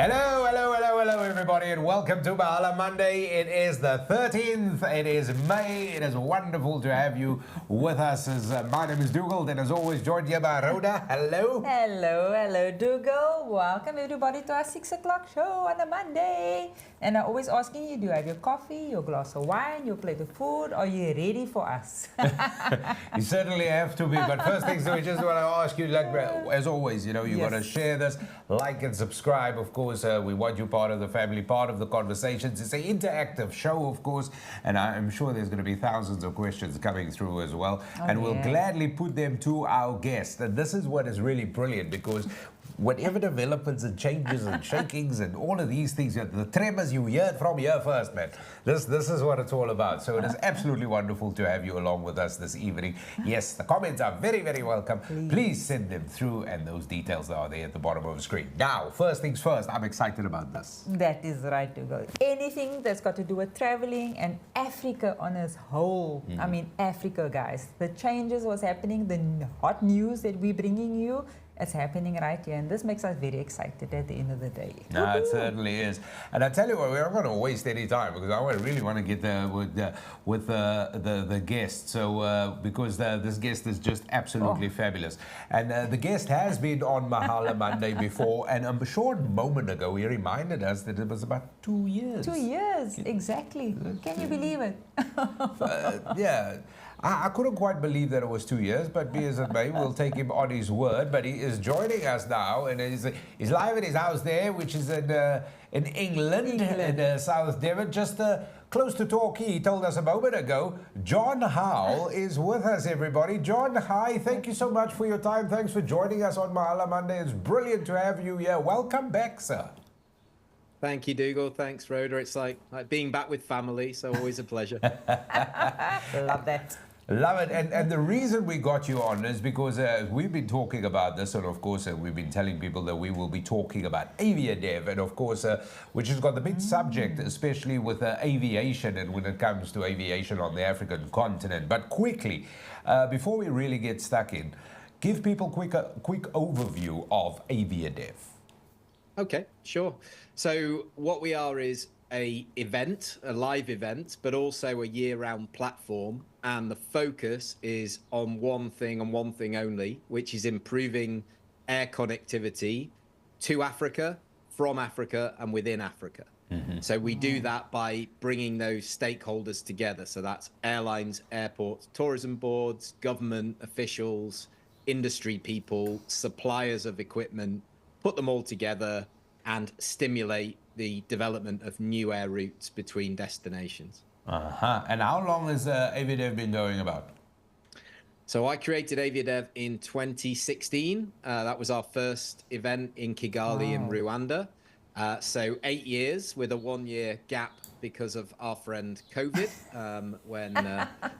Hello, hello, hello, hello, everybody, and welcome to Mahala Monday. It is the 13th. It is May. It is wonderful to have you with us. My name is Dougal, and as always, joined here by Rhoda. Hello. Hello, hello, Dougal. Welcome, everybody, to our 6 o'clock show on a Monday. And I'm always asking you, do you have your coffee, your glass of wine, your plate of food? Are you ready for us? You certainly have to be. But first things, we just want to ask you, like, as always, you got to share this, like and subscribe, of course. We want you part of the family, part of the conversations. It's an interactive show, of course, and I'm sure there's going to be thousands of questions coming through as well. And we'll gladly put them to our guests. And this is what is really brilliant, because whatever developments and changes and shakings and all of these things, the tremors, you hear it from here first, man. This is what it's all about. So it is absolutely wonderful to have you along with us this evening. Yes, the comments are very, very welcome. Please send them through, and those details are there at the bottom of the screen. Now, first things first, I'm excited about this. That is right, Dougal. Anything that's got to do with traveling and Africa on its whole. I mean, Africa, guys. The changes, what's happening, the hot news that we're bringing you, it's happening right here, and this makes us very excited at the end of the day. No, it certainly is. And I tell you what, we're not going to waste any time, because I really want to get with the guest. So because this guest is just absolutely fabulous, and the guest has been on Mahala Monday before, and a short moment ago he reminded us that it was about 2 years. 2 years, exactly. Can you believe it? Yeah. I couldn't quite believe that it was 2 years, but be as it may, we'll take him on his word. But he is joining us now, and he's live at his house there, which is in England. In South Devon, just close to Torquay. He told us a moment ago. Jon Howell is with us, everybody. Jon, hi. Thank you so much for your time. Thanks for joining us on Mahala Monday. It's brilliant to have you here. Welcome back, sir. Thank you, Dougal. Thanks, Rhoda. It's like being back with family, so always a pleasure. Love that. Love it. And the reason we got you on is because we've been talking about this, and of course we've been telling people that we will be talking about AviaDev, and of course which has got the big subject, especially with aviation and when it comes to aviation on the African continent. But quickly, before we really get stuck in, give people a quick overview of AviaDev. Okay, sure. So what we are is a live event, but also a year-round platform, and the focus is on one thing and one thing only, which is improving air connectivity to Africa, from Africa, and within Africa. So we do that by bringing those stakeholders together. So that's airlines, airports, tourism boards, government officials, industry people, suppliers of equipment, put them all together and stimulate the development of new air routes between destinations. And how long has AviaDev been going about? So I created AviaDev in 2016. That was our first event in Kigali in Rwanda. So 8 years with a 1-year gap because of our friend COVID,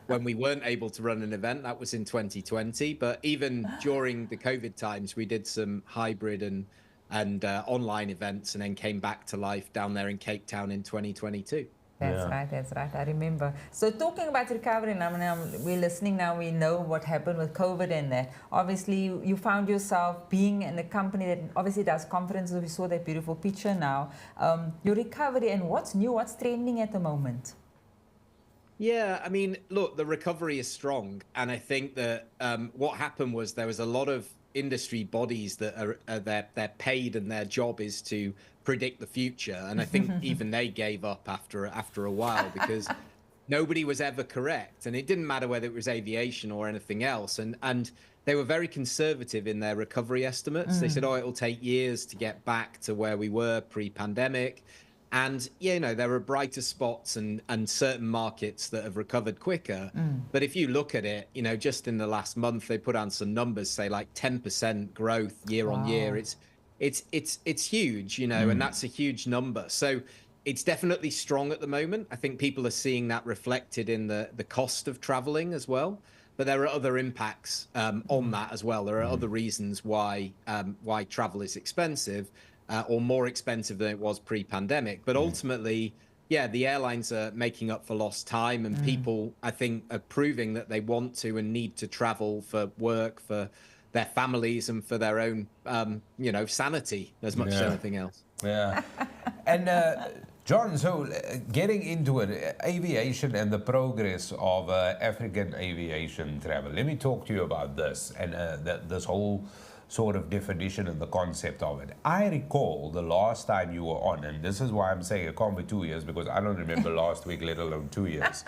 when we weren't able to run an event. That was in 2020. But even during the COVID times, we did some hybrid and online events, and then came back to life down there in Cape Town in 2022. That's right, I remember. So talking about recovery, now we're listening now, we know what happened with COVID and that. Obviously, you found yourself being in a company that obviously does conferences. We saw that beautiful picture now. Your recovery, and what's new, what's trending at the moment? Yeah, I mean, look, the recovery is strong. And I think that what happened was there was a lot of industry bodies that are they're paid, and their job is to predict the future, and I think even they gave up after a while, because nobody was ever correct, and it didn't matter whether it was aviation or anything else, and they were very conservative in their recovery estimates. They said, it'll take years to get back to where we were pre-pandemic. And, there are brighter spots and certain markets that have recovered quicker. But if you look at it, just in the last month, they put on some numbers, say like 10% growth year on year. It's huge, and that's a huge number. So it's definitely strong at the moment. I think people are seeing that reflected in the cost of traveling as well. But there are other impacts on that as well. There are other reasons why travel is expensive. Or more expensive than it was pre-pandemic. But ultimately, yeah, the airlines are making up for lost time, and people, I think, are proving that they want to and need to travel for work, for their families and for their own, sanity as much as anything else. Yeah. And John, so getting into it, aviation and the progress of African aviation travel. Let me talk to you about this and this whole sort of definition and the concept of it. I recall the last time you were on, and this is why I'm saying it can't be 2 years, because I don't remember last week, let alone 2 years.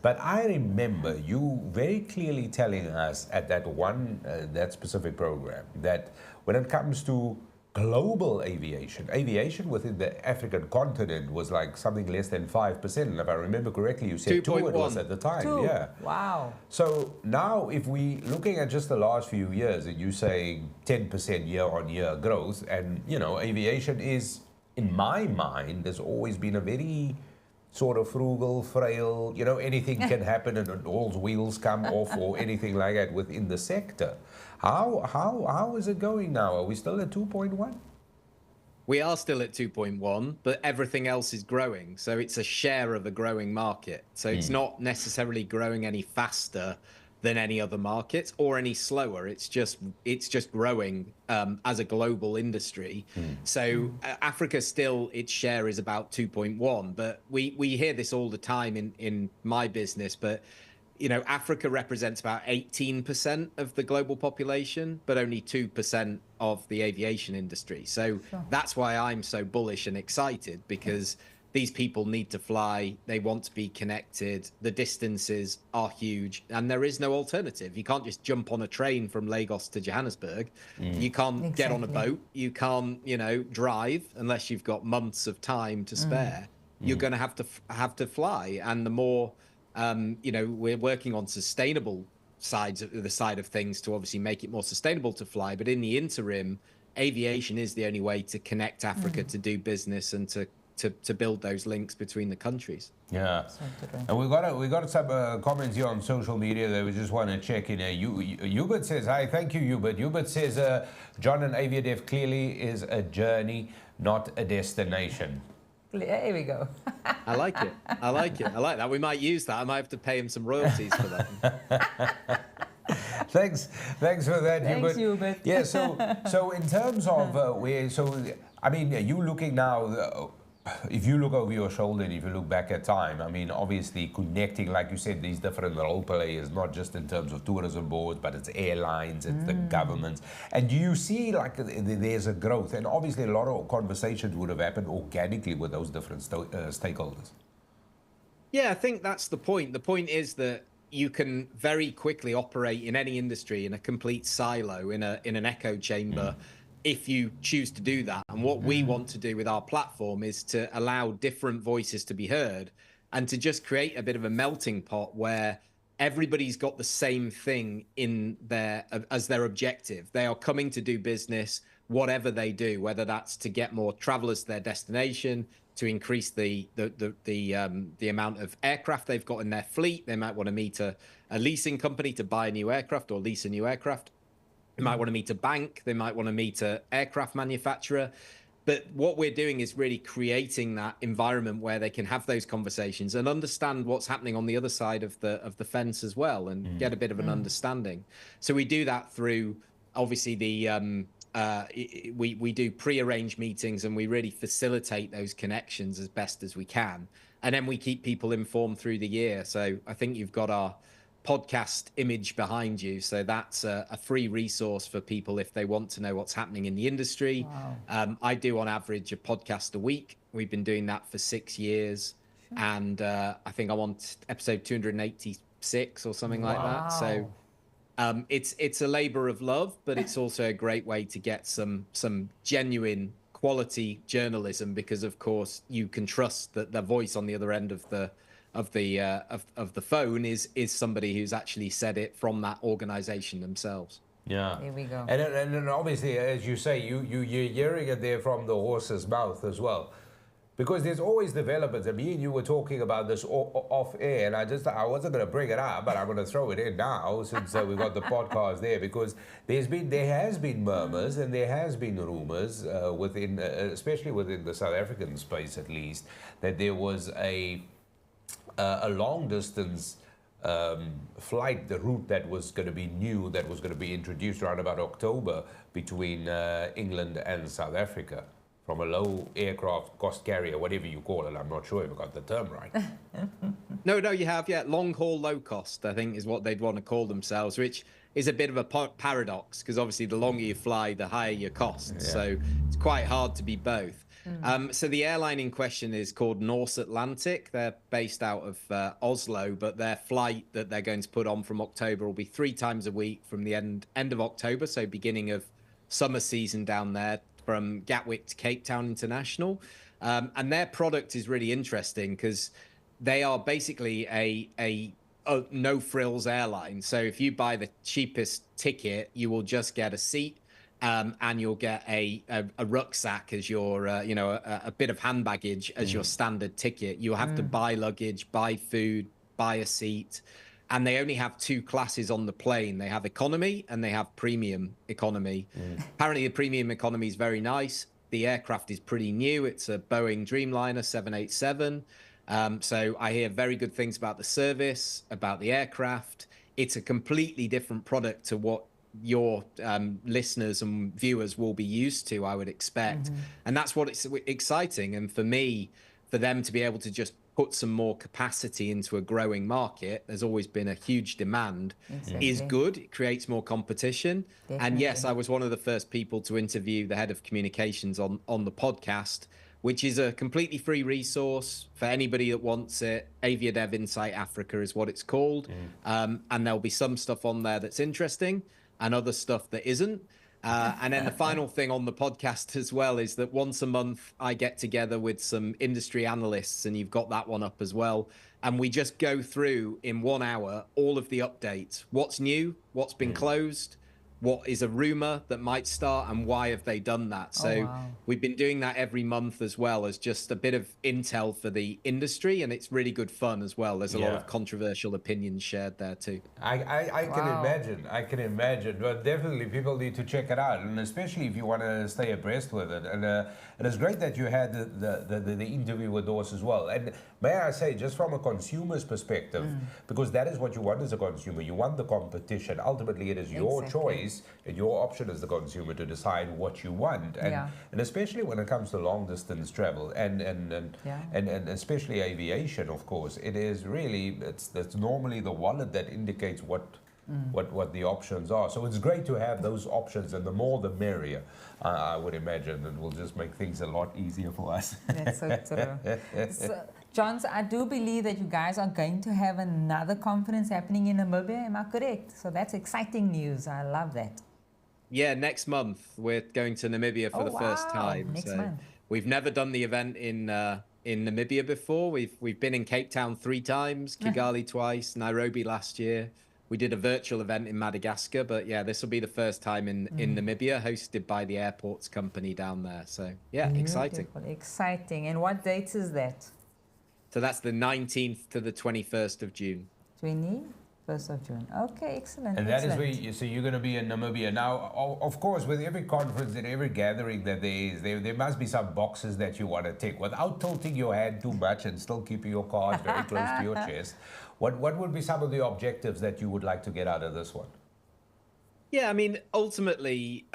But I remember you very clearly telling us at that specific program that when it comes to global aviation within the African continent was like something less than 5%. And if I remember correctly, you said 2 it was at the time. 2. Yeah. Wow. So now if we looking at just the last few years, and you saying 10% year-on-year growth, and aviation is, in my mind, has always been a very sort of frugal, frail, anything can happen and all wheels come off or anything like that within the sector. How is it going now? Are we still at 2.1? We are still at 2.1, but everything else is growing. So it's a share of a growing market. So it's not necessarily growing any faster than any other markets or any slower. It's just growing as a global industry. So Africa still, its share is about 2.1, but we hear this all the time in my business, but Africa represents about 18% of the global population, but only 2% of the aviation industry. So that's why I'm so bullish and excited, because these people need to fly. They want to be connected. The distances are huge, and there is no alternative. You can't just jump on a train from Lagos to Johannesburg. You can't get on a boat. You can't, drive unless you've got months of time to spare. You're going to have to fly, and the more we're working on sustainable side of things to obviously make it more sustainable to fly. But in the interim, aviation is the only way to connect Africa to do business and to build those links between the countries. Yeah, and we got some comments here on social media that we just want to check in. Hubert says, "Hi, thank you, Hubert." Hubert says, "John, and AviaDev clearly is a journey, not a destination." Here we go. I like it. I like that. We might use that. I might have to pay him some royalties for that. Thanks for that, Thanks, Hubert. Yeah. So in terms of you looking now. If you look over your shoulder and if you look back at time, obviously connecting, like you said, these different role players, not just in terms of tourism boards, but it's airlines, it's the governments. And do you see there's a growth? And obviously a lot of conversations would have happened organically with those different stakeholders. Yeah, I think that's the point. The point is that you can very quickly operate in any industry in a complete silo, in an echo chamber, if you choose to do that. And what we want to do with our platform is to allow different voices to be heard and to just create a bit of a melting pot where everybody's got the same thing as their objective. They are coming to do business, whatever they do, whether that's to get more travelers to their destination, to increase the amount of aircraft they've got in their fleet. They might want to meet a leasing company to buy a new aircraft or lease a new aircraft. They might want to meet a bank. They might want to meet an aircraft manufacturer. But what we're doing is really creating that environment where they can have those conversations and understand what's happening on the other side of the fence as well, and get a bit of an understanding. So we do that through, obviously, we do pre-arranged meetings, and we really facilitate those connections as best as we can. And then we keep people informed through the year. So I think you've got our podcast image behind you, so that's a free resource for people if they want to know what's happening in the industry. Wow. I do on average a podcast a week. We've been doing that for 6 years, and I think I'm on episode 286 or something like that. So it's a labor of love, but it's also a great way to get some genuine quality journalism, because of course you can trust that the voice on the other end of the phone is somebody who's actually said it from that organization themselves. Yeah. Here we go. And obviously, as you say, you're hearing it there from the horse's mouth as well. Because there's always developments. And me and you were talking about this off air, and I wasn't going to bring it up, but I'm going to throw it in now since we've got the podcast there, because there has been murmurs and there has been rumors within, especially within the South African space at least, that there was a long distance flight, the route that was going to be new, that was going to be introduced around about October between England and South Africa, from a low aircraft cost carrier, whatever you call it. I'm not sure if I got the term right. No, you have, yeah. Long haul, low cost, I think, is what they'd want to call themselves, which is a bit of a paradox, because obviously the longer you fly, the higher your costs. Yeah. So it's quite hard to be both. So the airline in question is called Norse Atlantic. They're based out of Oslo, but their flight that they're going to put on from October will be 3 times a week from the end of October, so beginning of summer season down there, from Gatwick to Cape Town International. And their product is really interesting because they are basically a no frills airline. So if you buy the cheapest ticket, you will just get a seat, and you'll get a rucksack as your, a bit of hand baggage as your standard ticket. You'll have to buy luggage, buy food, buy a seat. And they only have 2 classes on the plane. They have economy and they have premium economy. Apparently the premium economy is very nice. The aircraft is pretty new. It's a Boeing Dreamliner 787. So I hear very good things about the service, about the aircraft. It's a completely different product to what your listeners and viewers will be used to, I would expect. And that's what it's exciting. And for me, for them to be able to just put some more capacity into a growing market, there's always been a huge demand, is good. It creates more competition. Definitely. And yes, I was one of the first people to interview the head of communications on the podcast, which is a completely free resource for anybody that wants it. AviaDev Insight Africa is what it's called. And there'll be some stuff on there that's interesting and other stuff that isn't. And then the final thing on the podcast as well is that once a month I get together with some industry analysts, and you've got that one up as well. And we just go through in 1 hour all of the updates. What's new, what's been closed, what is a rumor that might start, and why have they done that? So we've been doing that every month as well, as just a bit of intel for the industry, and it's really good fun as well. There's a lot of controversial opinions shared there too. I can imagine, but definitely people need to check it out, and especially if you want to stay abreast with it. And it's great that you had the interview with Norse as well. And may I say, just from a consumer's perspective, because that is what you want as a consumer, you want the competition. Ultimately, it is your choice and your option as the consumer to decide what you want, and especially when it comes to long distance travel and especially aviation, of course, it is really that's normally the wallet that indicates what the options are. So it's great to have those options, and the more the merrier, I would imagine. It will just make things a lot easier for us. That's so true. So, Jon, I do believe that you guys are going to have another conference happening in Namibia. Am I correct? So that's exciting news. I love that. Yeah, next month we're going to Namibia for the first time. Next month. We've never done the event in Namibia before. We've been in Cape Town 3 times, Kigali twice, Nairobi last year. We did a virtual event in Madagascar, but yeah, this will be the first time in Namibia, hosted by the airports company down there. So yeah, exciting. Exciting. And what dates is that? So that's the 19th to the 21st of June. 21st of June. Okay, excellent. And that is where you're going to be in Namibia. Now, of course, with every conference and every gathering that there is, there must be some boxes that you want to tick without tilting your hand too much and still keeping your cards very close to your chest. What would be some of the objectives that you would like to get out of this one? Yeah, I mean, ultimately,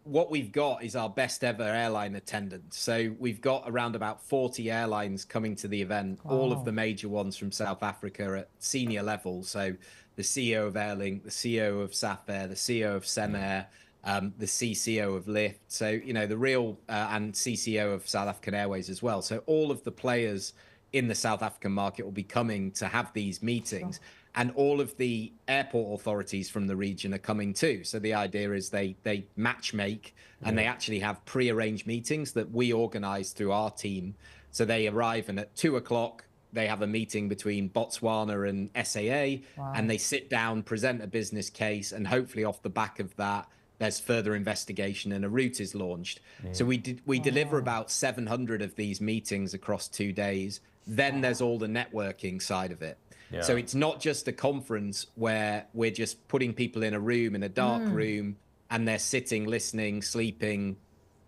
what we've got is our best ever airline attendance. So we've got around about 40 airlines coming to the event, all of the major ones from South Africa at senior level. So the CEO of Airlink, the CEO of Safair, the CEO of Semair, the CCO of Lyft. So, you know, the real, and CCO of South African Airways as well. So all of the players in the South African market will be coming to have these meetings. Sure. And all of the airport authorities from the region are coming too. So the idea is they match make, and they actually have pre-arranged meetings that we organize through our team. So they arrive, and at 2 o'clock, they have a meeting between Botswana and SAA, and they sit down, present a business case, and hopefully off the back of that, there's further investigation and a route is launched. So we deliver about 700 of these meetings across 2 days. Then there's all the networking side of it. Yeah. So it's not just a conference where we're just putting people in a room, in a dark room, and they're sitting, listening, sleeping,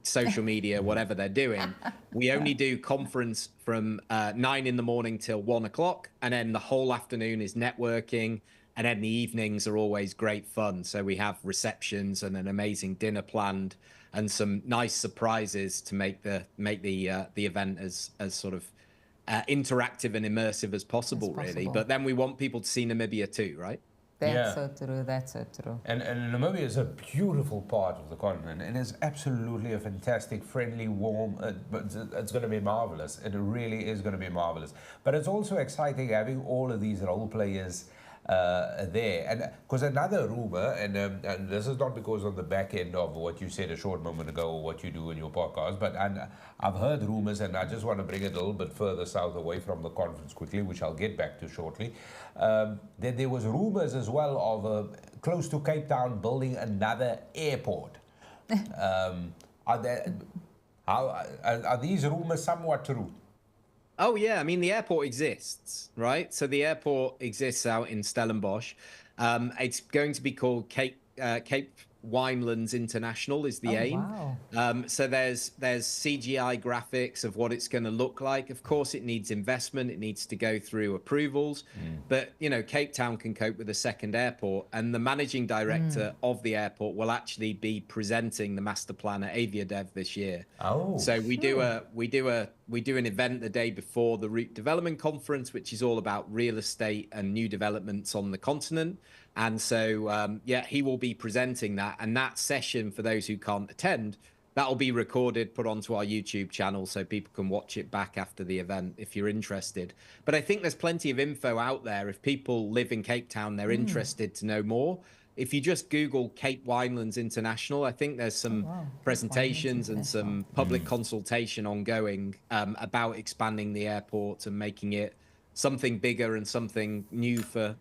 social media, whatever they're doing. We only do conference from 9 in the morning till 1 o'clock. And then the whole afternoon is networking. And then the evenings are always great fun. So we have receptions and an amazing dinner planned and some nice surprises to make the event as sort of interactive and immersive as possible, really. But then we want people to see Namibia too, right? That's so true. That's so true. And Namibia is a beautiful part of the continent, and it's absolutely a fantastic, friendly, warm. But it's going to be marvelous. It really is going to be marvelous. But it's also exciting having all of these role players there, and because another rumor, and this is not because on the back end of what you said a short moment ago or what you do in your podcast, but I've heard rumors, and I just want to bring it a little bit further south away from the conference quickly, which I'll get back to shortly. That there was rumors as well of close to Cape Town building another airport. Are these rumors somewhat true? Oh, yeah. I mean, the airport exists, right? So the airport exists out in Stellenbosch. It's going to be called Cape Winelands International is the aim. Wow. So there's CGI graphics of what it's going to look like. Of course, it needs investment. It needs to go through approvals. But, you know, Cape Town can cope with a second airport. And the managing director of the airport will actually be presenting the master plan at AviaDev this year. Oh. So we do an event the day before the Route Development Conference, which is all about real estate and new developments on the continent. And so, yeah, he will be presenting that. And that session, for those who can't attend, that will be recorded, put onto our YouTube channel so people can watch it back after the event if you're interested. But I think there's plenty of info out there. If people live in Cape Town, they're interested to know more. If you just Google Cape Winelands International, I think there's some presentations and some public consultation ongoing about expanding the airport and making it something bigger and something new for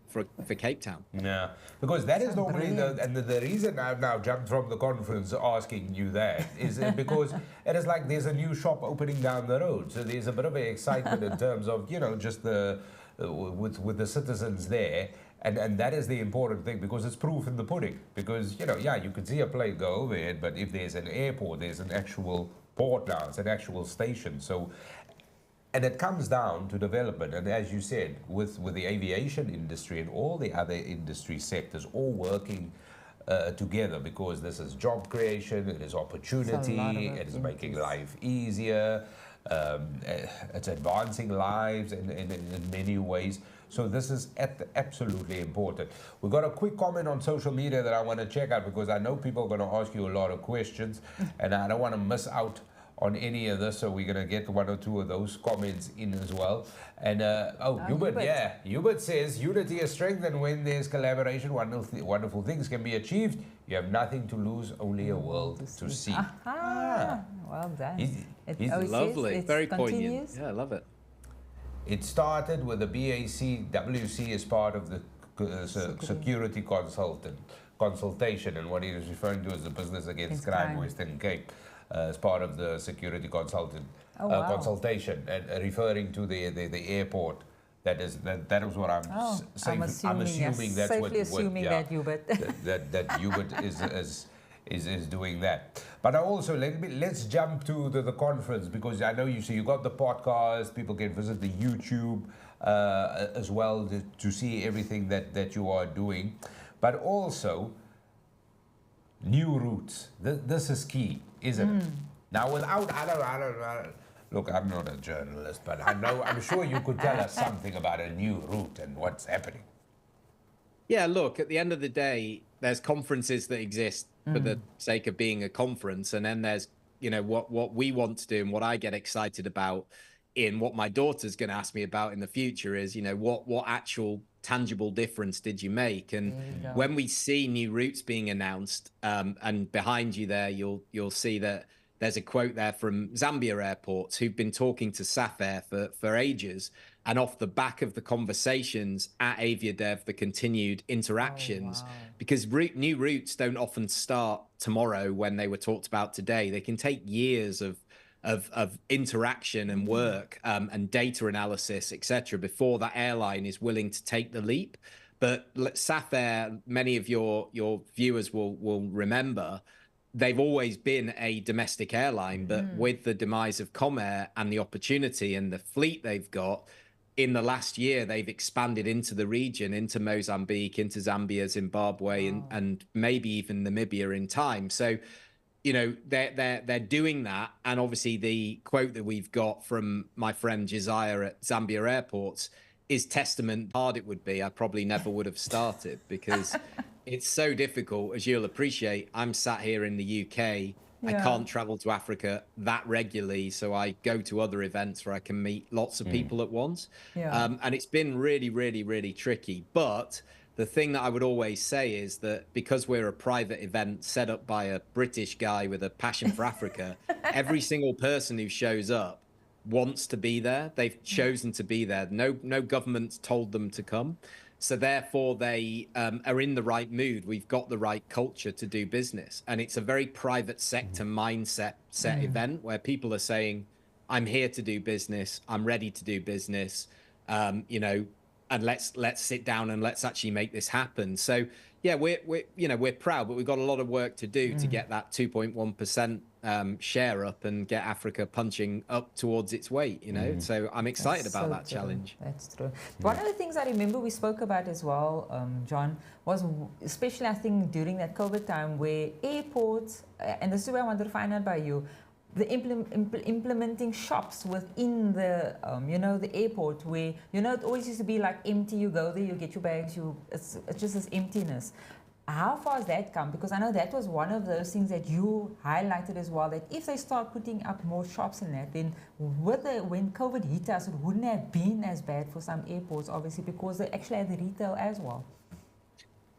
Cape Town. Yeah, because that is normally the reason I've now jumped from the conference asking you that is because it is like there's a new shop opening down the road. So there's a bit of excitement in terms of, you know, just the with the citizens there. And that is the important thing, because it's proof in the pudding. Because, you know, yeah, you could see a plane go over it, but if there's an airport, there's an actual port now, it's an actual station. So, and it comes down to development. And as you said, with the aviation industry and all the other industry sectors all working together, because this is job creation, it is opportunity, it is making life easier, it's advancing lives in many ways. So this is absolutely important. We've got a quick comment on social media that I want to check out, because I know people are going to ask you a lot of questions, and I don't want to miss out on any of this, so we're going to get one or two of those comments in as well. And Hubert, yeah, Hubert says unity is strength, and when there's collaboration, wonderful things can be achieved. You have nothing to lose, only a world to see. Well done. It's lovely, very poignant. Yeah, I love it. It started with the BACWC as part of the security consultation, and what he was referring to as the Business Against Crime Western Cape, as part of the security consultation, and referring to the airport. That is what I'm saying. I'm assuming that's that Hubert that Hubert is doing that. But also let's jump to the conference, because I know you got the podcast. People can visit the YouTube as well to see everything that you are doing, but also new routes. This is key, isn't it? Now, without I don't look, I'm not a journalist, but I'm sure you could tell us something about a new route and what's happening. Yeah, look, at the end of the day, there's conferences that exist for the sake of being a conference, and then there's, you know, what we want to do, and what I get excited about in what my daughter's going to ask me about in the future is, you know, what actual tangible difference did you make? And when we see new routes being announced, and behind you there, you'll see that there's a quote there from Zambia Airports, who've been talking to SAFAir for ages. And off the back of the conversations at AviaDev, the continued interactions, because new routes don't often start tomorrow when they were talked about today. They can take years of interaction and work and data analysis, etc., before that airline is willing to take the leap. But SAFAir, many of your viewers will remember, they've always been a domestic airline, but with the demise of Comair and the opportunity and the fleet they've got, in the last year, they've expanded into the region, into Mozambique, into Zambia, Zimbabwe, and maybe even Namibia in time. So, you know, they're doing that. And obviously the quote that we've got from my friend Josiah at Zambia airports is testament how hard it would be. I probably never would have started because it's so difficult, as you'll appreciate. I'm sat here in the UK. I can't travel to Africa that regularly, so I go to other events where I can meet lots of people at once. And it's been really, really, really tricky. But the thing that I would always say is that because we're a private event set up by a British guy with a passion for Africa, every single person who shows up wants to be there. They've chosen to be there. No government's told them to come. So therefore, they are in the right mood. We've got the right culture to do business. And it's a very private sector mindset event where people are saying, I'm here to do business. I'm ready to do business, you know, and let's sit down and let's actually make this happen. So, yeah, we're proud, but we've got a lot of work to do to get that 2.1% share up and get Africa punching up towards its weight, you know. So I'm excited about that challenge. That's true. One of the things I remember we spoke about as well, John, was especially I think during that COVID time where airports, and this is where I wanted to find out by you, the implementing shops within the you know, the airport where, you know, it always used to be like empty. You go there, you get your bags, it's just this emptiness. How far has that come? Because I know that was one of those things that you highlighted as well, that if they start putting up more shops in that, then when COVID hit us, it wouldn't have been as bad for some airports, obviously, because they actually had the retail as well.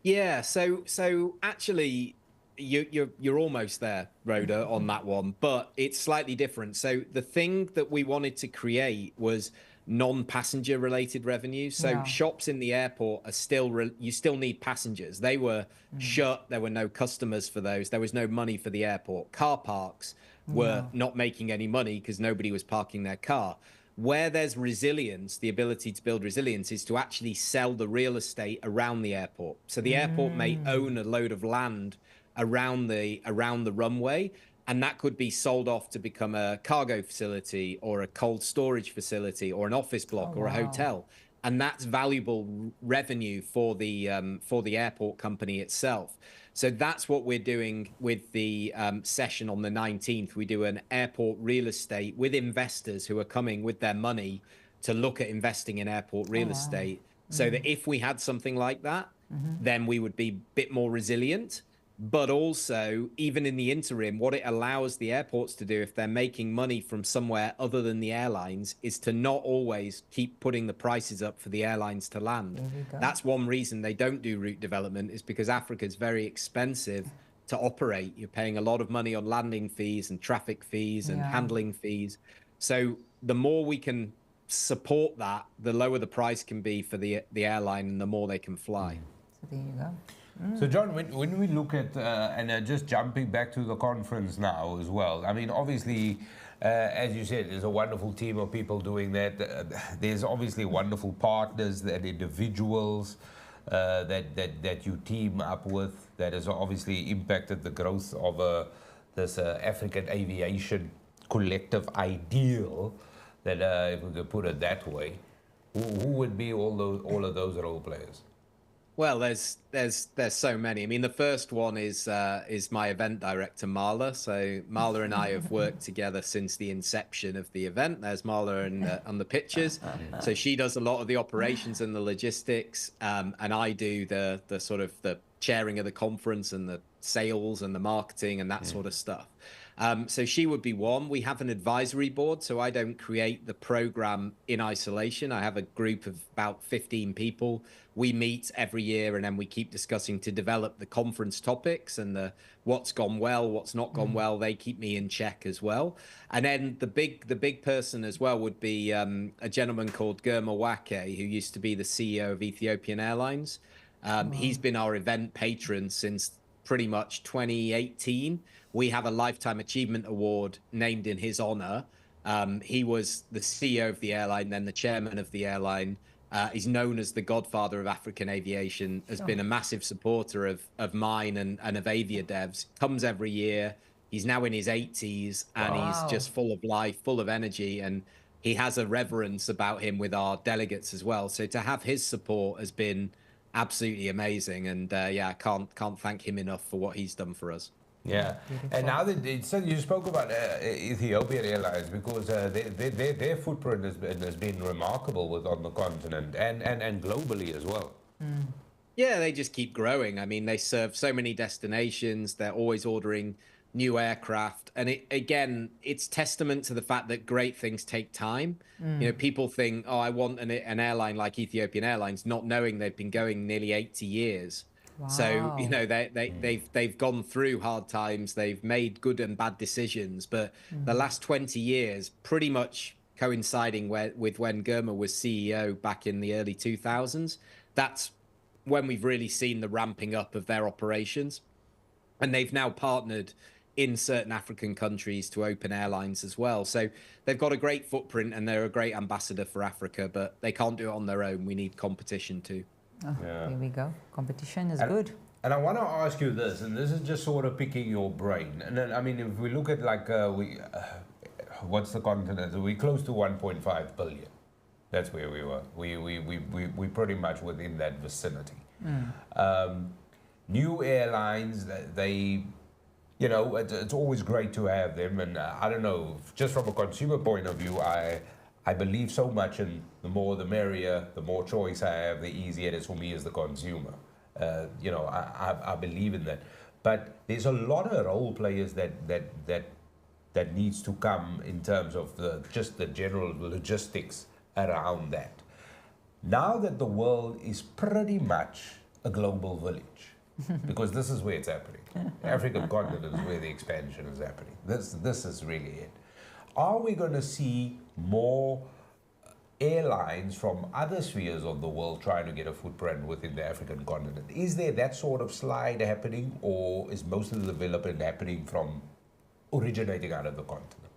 Yeah, so actually, you're almost there, Rhoda, on that one, but it's slightly different. So the thing that we wanted to create was non-passenger related revenue. So shops in the airport are still, you still need passengers. They were shut. There were no customers for those. There was no money for the airport. Car parks were not making any money because nobody was parking their car. Where there's resilience, the ability to build resilience is to actually sell the real estate around the airport. So the airport may own a load of land around the runway, and that could be sold off to become a cargo facility or a cold storage facility or an office block or a hotel. And that's valuable revenue for the airport company itself. So that's what we're doing with the session on the 19th. We do an airport real estate with investors who are coming with their money to look at investing in airport real estate. So that if we had something like that, then we would be a bit more resilient. But also, even in the interim, what it allows the airports to do if they're making money from somewhere other than the airlines is to not always keep putting the prices up for the airlines to land. That's one reason they don't do route development, is because Africa is very expensive to operate. You're paying a lot of money on landing fees and traffic fees and handling fees. So the more we can support that, the lower the price can be for the airline and the more they can fly. So there you go. So, John, when we look at, and just jumping back to the conference now as well, I mean, obviously, as you said, there's a wonderful team of people doing that. There's obviously wonderful partners and individuals that you team up with that has obviously impacted the growth of this African aviation collective ideal, that if we could put it that way. Who would be all of those role players? Well, there's so many. I mean, the first one is my event director, Mahala. So Mahala and I have worked together since the inception of the event. There's Mahala on the pictures. So she does a lot of the operations and the logistics, and I do the sort of the chairing of the conference and the sales and the marketing and that sort of stuff. So she would be one. We have an advisory board, so I don't create the program in isolation. I have a group of about 15 people. We meet every year and then we keep discussing to develop the conference topics and the what's gone well, what's not gone well. They keep me in check as well. And then the big person as well would be a gentleman called Germa Wake, who used to be the CEO of Ethiopian Airlines. He's been our event patron since pretty much 2018. We have a Lifetime Achievement Award named in his honor. He was the CEO of the airline, then the chairman of the airline, He's known as the godfather of African aviation, has been a massive supporter of mine and of AviaDev's. Comes every year. He's now in his 80s and he's just full of life, full of energy. And he has a reverence about him with our delegates as well. So to have his support has been absolutely amazing. And yeah, I can't thank him enough for what he's done for us. Yeah, and now that you spoke about Ethiopian Airlines, because their footprint has been remarkable on the continent and globally as well. Yeah, they just keep growing. I mean, they serve so many destinations. They're always ordering new aircraft. And it's testament to the fact that great things take time. You know, people think, oh, I want an airline like Ethiopian Airlines, not knowing they've been going nearly 80 years. Wow. So, you know, they've gone through hard times. They've made good and bad decisions. But the last 20 years, pretty much coinciding with when Gurma was CEO back in the early 2000s, that's when we've really seen the ramping up of their operations. And they've now partnered in certain African countries to open airlines as well. So they've got a great footprint and they're a great ambassador for Africa, but they can't do it on their own. We need competition too. Oh, yeah. Here we go. Competition is good. And I want to ask you this, and this is just sort of picking your brain. And then, I mean, if we look at like, what's the continent? We're close to 1.5 billion. That's where we were. We pretty much within that vicinity. New airlines, they, you know, it's always great to have them. And I don't know, just from a consumer point of view, I believe so much in the more the merrier, the more choice I have, the easier it is for me as the consumer. You know, I believe in that. But there's a lot of role players that needs to come in terms of just the general logistics around that. Now that the world is pretty much a global village, because this is where it's happening. The African continent is where the expansion is happening. This is really it. Are we going to see more airlines from other spheres of the world trying to get a footprint within the African continent? Is there that sort of slide happening, or is most of the development happening from originating out of the continent?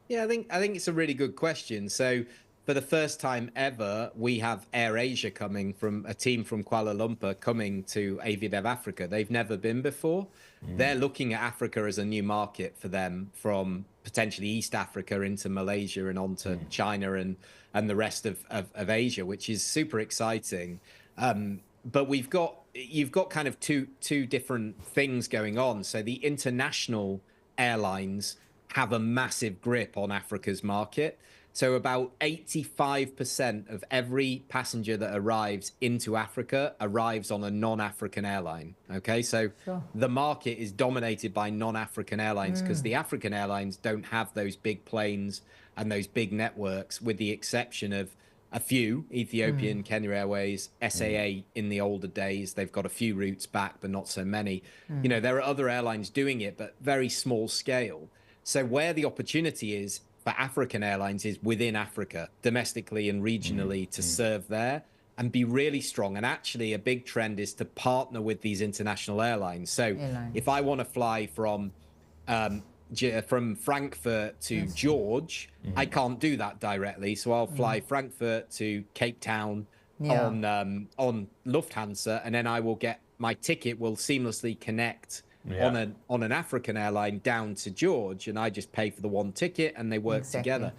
Yeah, I think it's a really good question. So for the first time ever, we have AirAsia coming from a team from Kuala Lumpur coming to AviaDev Africa. They've never been before. They're looking at Africa as a new market for them, from potentially East Africa into Malaysia and onto China and the rest of Asia, which is super exciting. But you've got kind of two different things going on. So the international airlines have a massive grip on Africa's market. So about 85% of every passenger that arrives into Africa arrives on a non-African airline. Okay, so the market is dominated by non-African airlines because the African airlines don't have those big planes and those big networks, with the exception of a few, Ethiopian, Kenya Airways, SAA in the older days. They've got a few routes back, but not so many. You know, there are other airlines doing it, but very small scale. So where the opportunity is for African airlines is within Africa, domestically and regionally, to serve there and be really strong. And actually a big trend is to partner with these international airlines. So if I want to fly from Frankfurt to George, I can't do that directly. So I'll fly Frankfurt to Cape Town on Lufthansa, and then I will get my ticket will seamlessly connect on an African airline down to George, and I just pay for the one ticket and they work together.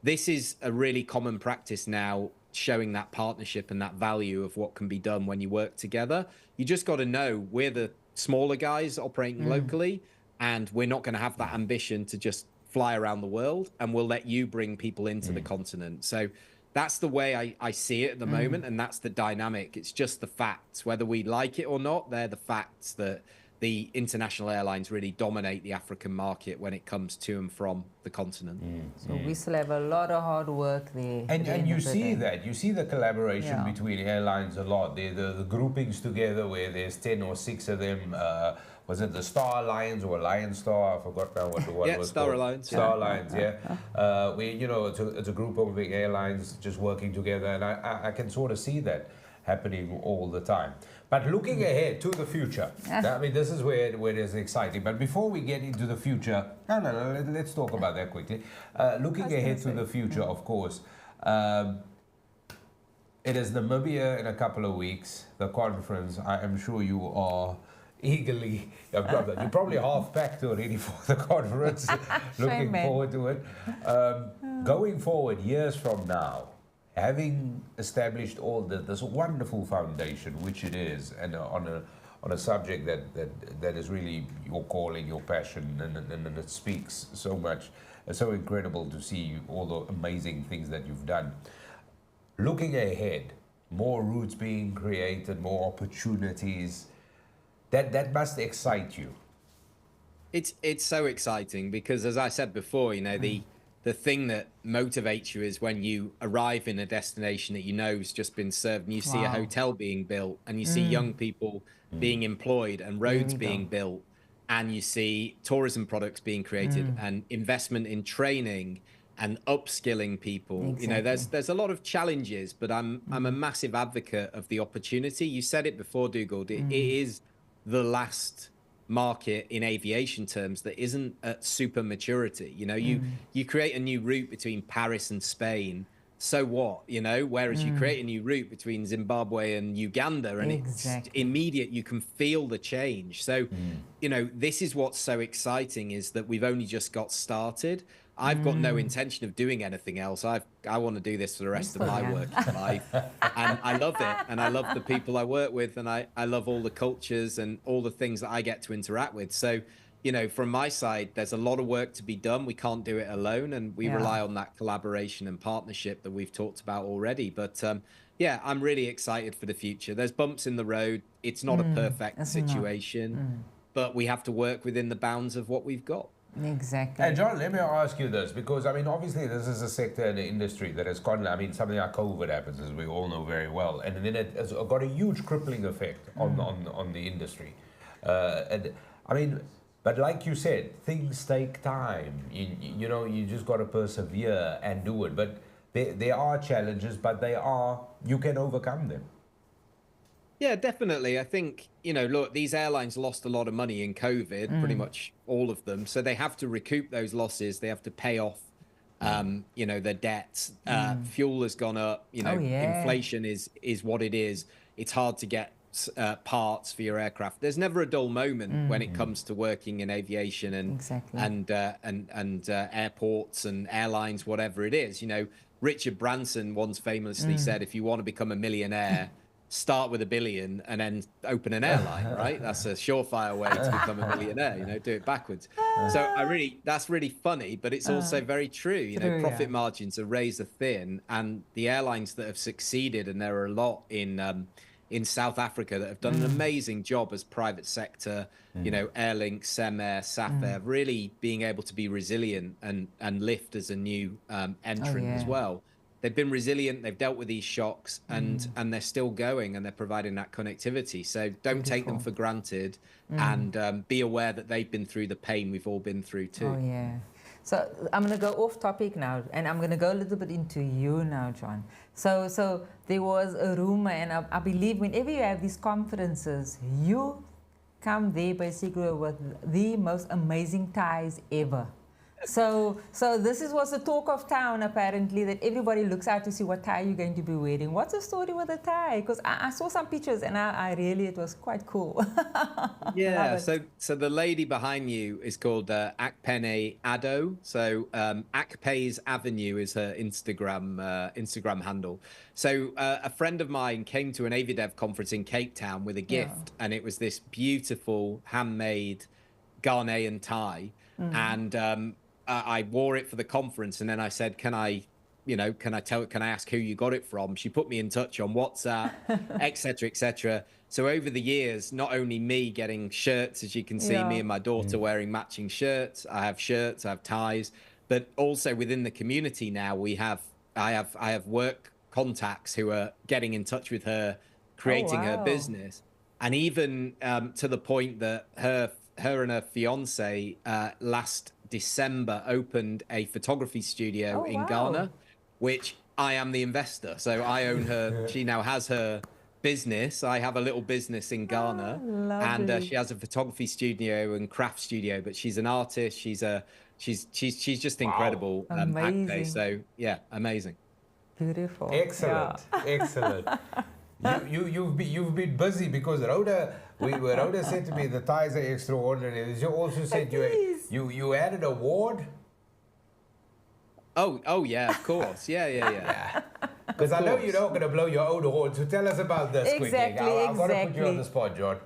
This is a really common practice now, showing that partnership and that value of what can be done when you work together. You just got to know we're the smaller guys operating locally, and we're not going to have that ambition to just fly around the world, and we'll let you bring people into the continent. So that's the way I see it at the moment, and that's the dynamic. It's just the facts. Whether we like it or not, they're the facts that the international airlines really dominate the African market when it comes to and from the continent. So we still have a lot of hard work there. And you see that. You see the collaboration between airlines a lot. The groupings together where there's 10 or 6 of them. Was it the Star Alliance or Alliance Star? I forgot now what the one was Star called. Alliance. Star Alliance, where, you know, it's a group of big airlines just working together. And I can sort of see that happening all the time. But looking ahead to the future, I mean, this is where it is exciting. But before we get into the future, let's talk about that quickly. Looking ahead to the future, of course, It is Namibia in a couple of weeks, the conference. I am sure you are eagerly, you're probably half packed already for the conference, looking forward to it. Going forward, years from now, having established all this wonderful foundation, which it is, and on a subject that is really your calling, your passion, and it speaks so much. It's so incredible to see all the amazing things that you've done. Looking ahead, more routes being created, more opportunities, that must excite you. It's so exciting because, as I said before, you know, the thing that motivates you is when you arrive in a destination that you know has just been served, and you see a hotel being built, and you see young people being employed, and roads being built, and you see tourism products being created, and investment in training and upskilling people. Exactly. You know, there's a lot of challenges, but I'm a massive advocate of the opportunity. You said it before, Dougal. It is the last market in aviation terms that isn't at super maturity. You know, you create a new route between Paris and Spain, so what, you know, whereas you create a new route between Zimbabwe and Uganda, and it's immediate. You can feel the change. So you know, this is what's so exciting, is that we've only just got started. I've got no intention of doing anything else. I want to do this for the rest of my working life. And I love it. And I love the people I work with. And I love all the cultures and all the things that I get to interact with. So, you know, from my side, there's a lot of work to be done. We can't do it alone. And we rely on that collaboration and partnership that we've talked about already. But yeah, I'm really excited for the future. There's bumps in the road. It's not a perfect situation, but we have to work within the bounds of what we've got. Exactly. And John, let me ask you this, because I mean, obviously, this is a sector in the industry that has gone. I mean, something like COVID happens, as we all know very well, and then it has got a huge crippling effect on the industry. And I mean, but like you said, things take time. You know, you just got to persevere and do it. But there are challenges, but you can overcome them. Yeah, definitely. I think, you know, look, these airlines lost a lot of money in COVID, pretty much all of them. So they have to recoup those losses. They have to pay off, you know, their debts. Fuel has gone up. You know, inflation is what it is. It's hard to get parts for your aircraft. There's never a dull moment when it comes to working in aviation and airports and airlines, whatever it is. You know, Richard Branson once famously said, if you want to become a millionaire, start with $1 billion and then open an airline, right? That's a surefire way to become a millionaire, you know, do it backwards. So that's really funny, but it's also very true. You know, profit margins are razor thin, and the airlines that have succeeded, and there are a lot in South Africa that have done an amazing job as private sector, you know, Airlink, Semair, Safair, really being able to be resilient and lift as a new entrant as well. They've been resilient, they've dealt with these shocks, and they're still going, and they're providing that connectivity. So don't take them for granted, and be aware that they've been through the pain we've all been through too. Oh, yeah. So I'm going to go off topic now, and I'm going to go a little bit into you now, John. So there was a rumor, and I believe whenever you have these conferences, you come there basically with the most amazing ties ever. So this was the talk of town, apparently, that everybody looks out to see what tie you're going to be wearing. What's the story with the tie? Because I saw some pictures, and I really, it was quite cool. Yeah, so the lady behind you is called Akpene Addo. So Akpe's Avenue is her Instagram handle. So a friend of mine came to an AviaDev conference in Cape Town with a gift, and it was this beautiful handmade Ghanaian tie. And I wore it for the conference, and then I said, can I ask who you got it from? She put me in touch on WhatsApp, etc., etc. So over the years, not only me getting shirts, as you can see, me and my daughter wearing matching shirts. I have ties, but also within the community now, I have work contacts who are getting in touch with her, creating her business, and even to the point that her and her fiance last December opened a photography studio in Ghana, which I am the investor. So I own her. She now has her business. I have a little business in Ghana, and she has a photography studio and craft studio. But she's an artist. She's just incredible. Amazing. So yeah, amazing. Beautiful. Excellent, excellent. You've been busy because Rhoda said to me the ties are extraordinary. You also said you had an award. Oh yeah, of course. Yeah. Because I know you're not going to blow your own horn, so tell us about this quickly. I've got to put you on the spot, Jon.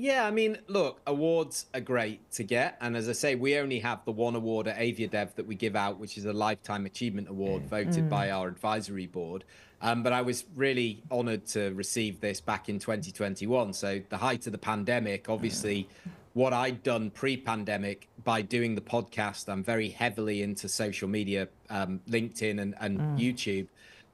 Yeah, I mean, look, awards are great to get. And as I say, we only have the one award at AviaDev that we give out, which is a Lifetime Achievement Award voted by our advisory board. But I was really honored to receive this back in 2021. So the height of the pandemic, obviously, what I'd done pre-pandemic by doing the podcast, I'm very heavily into social media, LinkedIn and YouTube.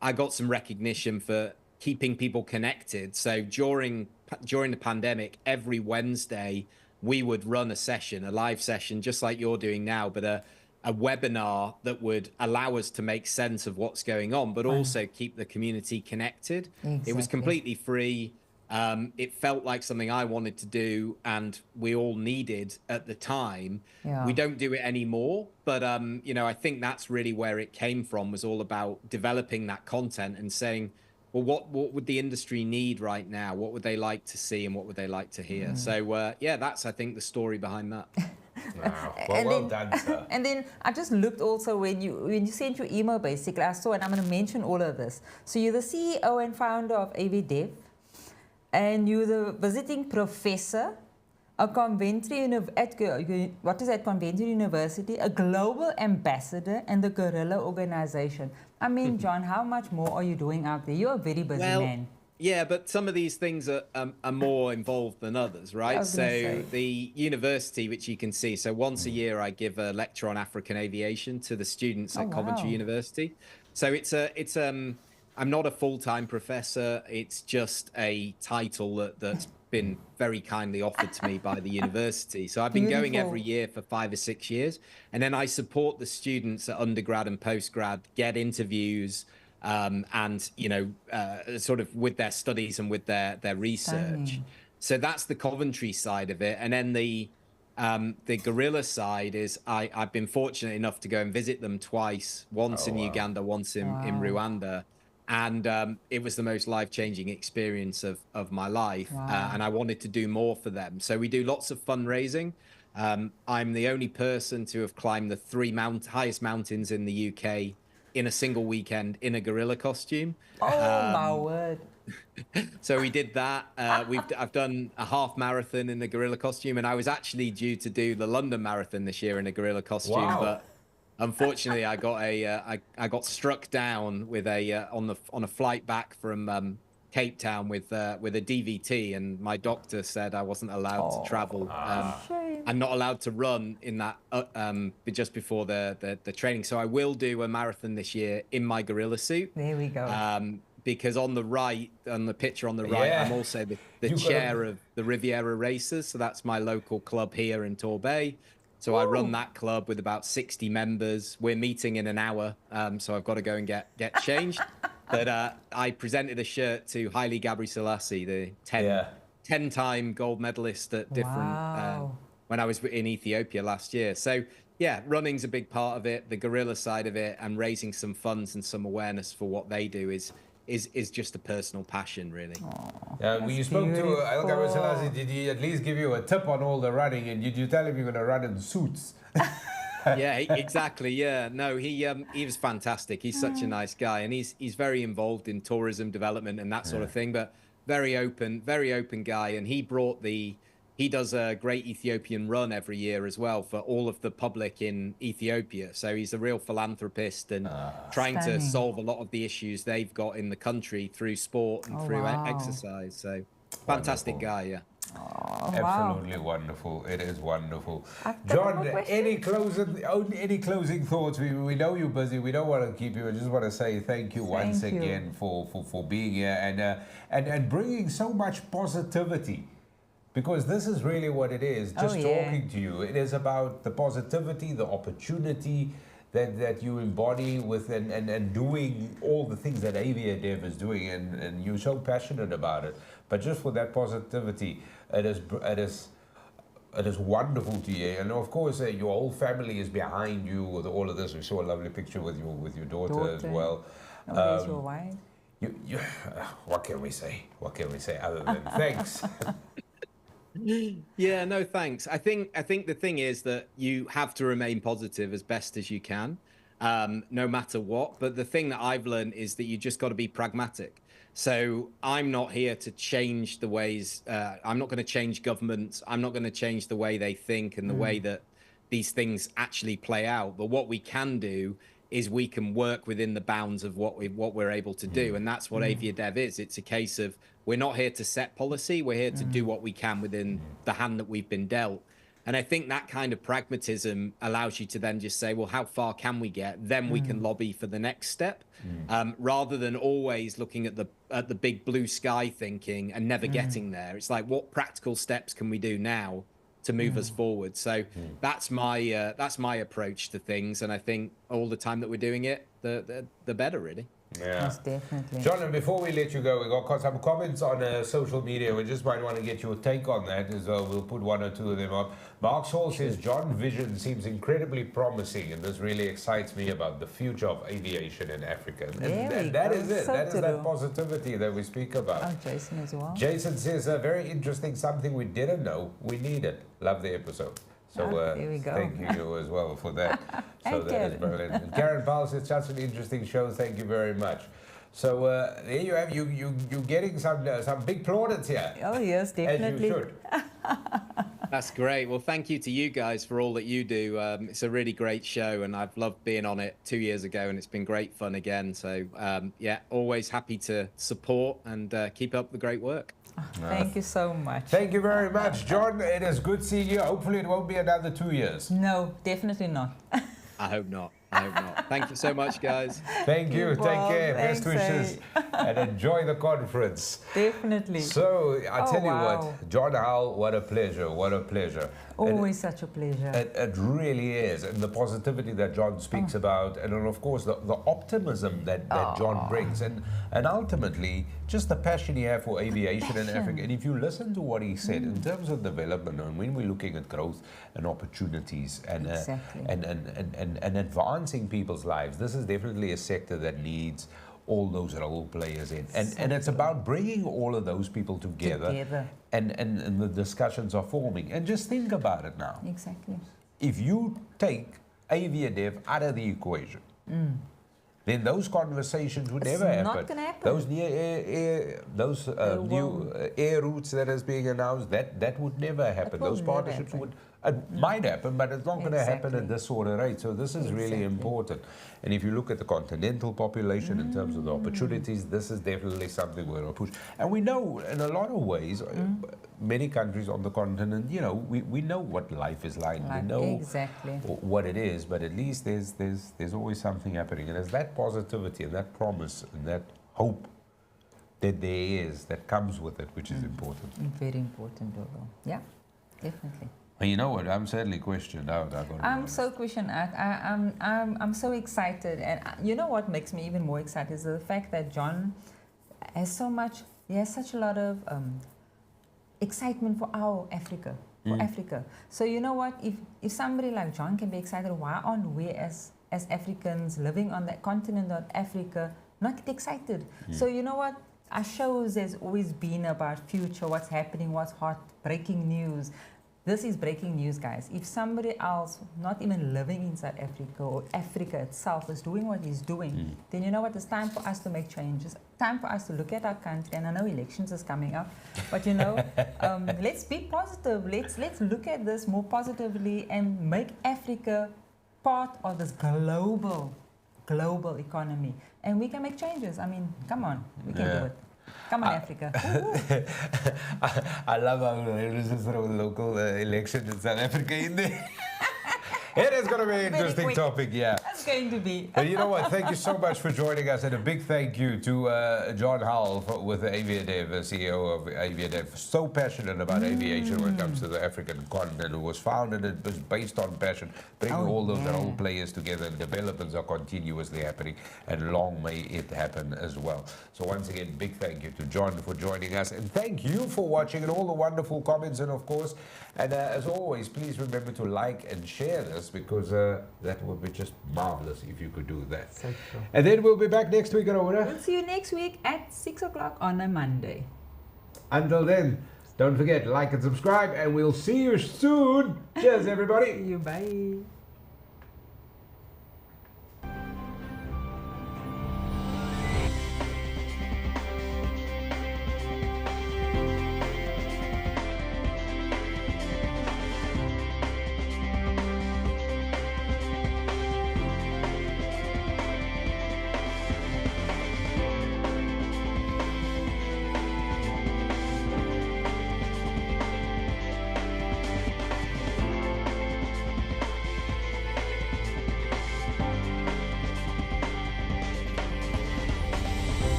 I got some recognition for keeping people connected. So during the pandemic, every Wednesday, we would run a session, a live session, just like you're doing now, but a webinar that would allow us to make sense of what's going on, but also keep the community connected. Exactly. It was completely free. It felt like something I wanted to do and we all needed at the time. We don't do it anymore, but I think that's really where it came from, was all about developing that content and saying, well, what would the industry need right now? What would they like to see and what would they like to hear? So that's, I think, the story behind that. Wow. Well done, sir. And then I just looked also when you sent your email, basically, I saw, and I'm going to mention all of this. So you're the CEO and founder of AviaDev, and you're the visiting professor, a Conventry University, a global ambassador, and the Guerrilla Organization. I mean, Jon, how much more are you doing out there? You're a very busy man. Yeah, but some of these things are more involved than others, right? So the university, which you can see, so once a year I give a lecture on African aviation to the students at Coventry University. So I'm not a full-time professor. It's just a title that's been very kindly offered to me by the university. So I've been going every year for 5 or 6 years. And then I support the students at undergrad and postgrad, get interviews, and sort of with their studies and with their research. So that's the Coventry side of it. And then the Guerrilla side is I've been fortunate enough to go and visit them twice, once in Uganda, once in Rwanda. And it was the most life-changing experience of my life. And I wanted to do more for them. So we do lots of fundraising. I'm the only person to have climbed the 3 highest mountains in the UK in a single weekend in a gorilla costume. Oh, my word. So we did that. I've done a half marathon in the gorilla costume, and I was actually due to do the London Marathon this year in a gorilla costume, but unfortunately I got struck down with on a flight back from Cape Town with a DVT, and my doctor said I wasn't allowed to travel. I'm not allowed to run in that just before the training. So I will do a marathon this year in my gorilla suit. There we go. Because on the picture on the right, I'm also the chair of the Riviera Racers. So that's my local club here in Torbay. So I run that club with about 60 members. We're meeting in an hour, so I've got to go and get changed. But I presented a shirt to Haile Gebrselassie, the 10-time gold medalist at different when I was in Ethiopia last year. So yeah, running's a big part of it. The gorilla side of it, and raising some funds and some awareness for what they do is just a personal passion, really. When you spoke to Haile Gebrselassie, did he at least give you a tip on all the running? And did you tell him you're going to run in suits? Yeah, exactly. Yeah, no, he was fantastic. He's such a nice guy, and he's very involved in tourism development and that sort of thing. But very open guy. And he does a great Ethiopian run every year as well for all of the public in Ethiopia. So he's a real philanthropist and trying to solve a lot of the issues they've got in the country through sport and through exercise. So fantastic guy, yeah. Absolutely wonderful. It is wonderful. Jon, any closing thoughts? We know you're busy. We don't want to keep you. I just want to say thank you once again for being here and bringing so much positivity. Because this is really what it is, just talking to you. It is about the positivity, the opportunity that you embody with and doing all the things that AviaDev is doing, and you're so passionate about it. But just for that positivity, it is it is wonderful to hear. And of course, your whole family is behind you with all of this. We saw a lovely picture with your daughter as well. Oh, there's your wife. What can we say? What can we say other than thanks? Yeah, no, thanks. I think the thing is that you have to remain positive as best as you can, no matter what. But the thing that I've learned is that you just got to be pragmatic. So I'm not here to change the ways. I'm not going to change governments. I'm not going to change the way they think and the way that these things actually play out. But what we can do is we can work within the bounds of what we're able to do, and that's what AviaDev is. It's a case of we're not here to set policy. We're here to do what we can within the hand that we've been dealt. And I think that kind of pragmatism allows you to then just say, well, how far can we get? Then we can lobby for the next step, rather than always looking at the big blue sky thinking and never getting there. It's like, what practical steps can we do now to move us forward? So that's my approach to things, and I think all the time that we're doing it, the better, really. Yeah, Most definitely. John, and before we let you go, we got some comments on social media. We just might want to get your take on that as well. We'll put one or two of them up. Mark Saul says, John vision seems incredibly promising, and this really excites me about the future of aviation in Africa. And that is it. That is that positivity that we speak about. Oh, Jason as well. Jason says, very interesting, something we didn't know we needed. Love the episode. So there we go. thank you as well for that. So And that is brilliant. And Karen Powell says, such an interesting show. Thank you very much. So there you have you getting some big plaudits here. Oh yes, definitely. As you should. That's great. Well, thank you to you guys for all that you do. It's a really great show, and I've loved being on it 2 years ago, and it's been great fun again. So yeah, always happy to support and keep up the great work. Thank you so much. Thank you very much, John. It is good seeing you. Hopefully it won't be another 2 years. No, definitely not. I hope not. I hope not. Thank you so much, guys. Thank you. Take Bob. care. Best Thanks, wishes. And enjoy the conference. Definitely. So, I tell you wow. what, Jon Howell, what a pleasure. What a pleasure. Always such a pleasure. It really is. And the positivity that John speaks about, and then of course the optimism that John brings, and ultimately just the passion he has for aviation in Africa. And if you listen to what he said in terms of development, and when we're looking at growth and opportunities and and advancing people's lives, this is definitely a sector that needs all those role players in. And it's about bringing all of those people together. And the discussions are forming. And just think about it now. Exactly. If you take AviaDev out of the equation, then those conversations would never happen. Not gonna happen. Those new air routes that is being announced, that would never happen. Those partnerships might happen, but it's not going to happen at this sort of rate. So this is really important. And if you look at the continental population in terms of the opportunities, this is definitely something we're going to push. And we know in a lot of ways, many countries on the continent, you know, we know what life is like. We know what it is, but at least there's always something happening. And it's that positivity and that promise and that hope that there is, that comes with it, which is important. Very important, Dodo. Yeah, definitely. And you know what? I'm certainly questioned out. I'm so questioned out. I'm so excited, and you know what makes me even more excited is the fact that John has such a lot of excitement for our Africa, Africa. So you know what? If somebody like John can be excited, why aren't we as Africans living on that continent of Africa not get excited? So you know what? Our shows has always been about future, what's happening, what's hot, breaking news. This is breaking news, guys. If somebody else, not even living in South Africa or Africa itself, is doing what he's doing, then you know what? It's time for us to make changes. Time for us to look at our country. And I know elections is coming up, but you know, let's be positive. Let's look at this more positively and make Africa part of this global economy. And we can make changes. I mean, come on, we can do it. Come on, Africa. I love how there is this local election in South Africa in there. It is going to be an interesting topic, yeah. going to be. But you know what? Thank you so much for joining us, and a big thank you to Jon Howell with AviaDev, CEO of AviaDev, so passionate about aviation when it comes to the African continent. It was founded, it was based on passion, bringing all those role players together, and developments are continuously happening, and long may it happen as well. So once again, big thank you to Jon for joining us, and thank you for watching and all the wonderful comments, and of course, and as always, please remember to like and share this, because that would be just marvelous if you could do that. So true. And then we'll be back next week, Aurora. We'll see you next week at 6 o'clock on a Monday. Until then, don't forget, like and subscribe, and we'll see you soon. Cheers, everybody. See you. Bye.